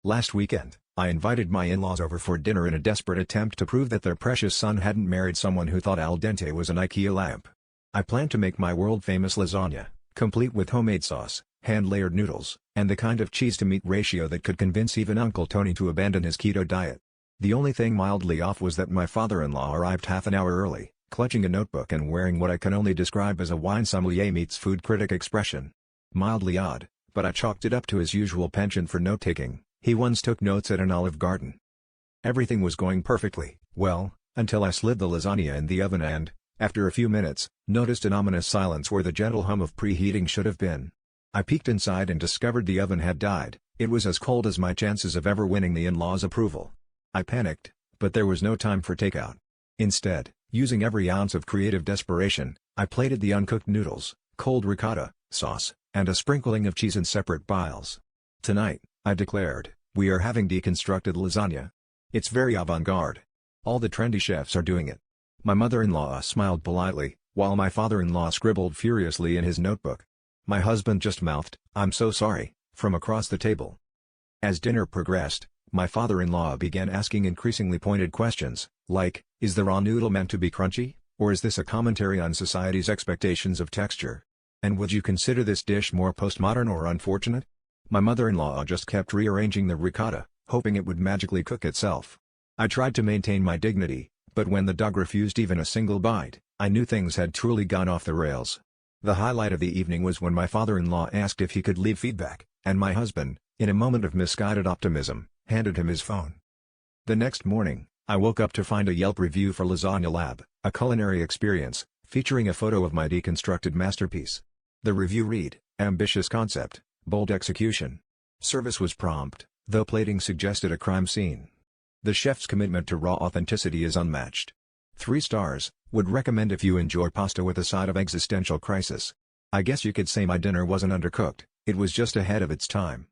Last weekend, I invited my in-laws over for dinner in a desperate attempt to prove that their precious son hadn't married someone who thought al dente was an IKEA lamp. I planned to make my world-famous lasagna, complete with homemade sauce, hand-layered noodles, and the kind of cheese-to-meat ratio that could convince even Uncle Tony to abandon his keto diet. The only thing mildly off was that my father-in-law arrived half an hour early, clutching a notebook and wearing what I can only describe as a wine sommelier meets food critic expression. Mildly odd, but I chalked it up to his usual penchant for note-taking. He once took notes at an Olive Garden. Everything was going perfectly well, until I slid the lasagna in the oven and, after a few minutes, noticed an ominous silence where the gentle hum of preheating should have been. I peeked inside and discovered the oven had died. It was as cold as my chances of ever winning the in-laws' approval. I panicked, but there was no time for takeout. Instead, using every ounce of creative desperation, I plated the uncooked noodles, cold ricotta, sauce, and a sprinkling of cheese in separate piles. "Tonight," I declared, "we are having deconstructed lasagna. It's very avant-garde. All the trendy chefs are doing it." My mother-in-law smiled politely, while my father-in-law scribbled furiously in his notebook. My husband just mouthed, "I'm so sorry," from across the table. As dinner progressed, my father-in-law began asking increasingly pointed questions, like, is the raw noodle meant to be crunchy, or is this a commentary on society's expectations of texture? And would you consider this dish more postmodern or unfortunate? My mother-in-law just kept rearranging the ricotta, hoping it would magically cook itself. I tried to maintain my dignity, but when the dog refused even a single bite, I knew things had truly gone off the rails. The highlight of the evening was when my father-in-law asked if he could leave feedback, and my husband, in a moment of misguided optimism, handed him his phone. The next morning, I woke up to find a Yelp review for Lasagna Lab, a culinary experience, featuring a photo of my deconstructed masterpiece. The review read, "Ambitious concept, bold execution." Service was prompt, though plating suggested a crime scene. The chef's commitment to raw authenticity is unmatched. 3 stars, would recommend if you enjoy pasta with a side of existential crisis. I guess you could say my dinner wasn't undercooked, it was just ahead of its time.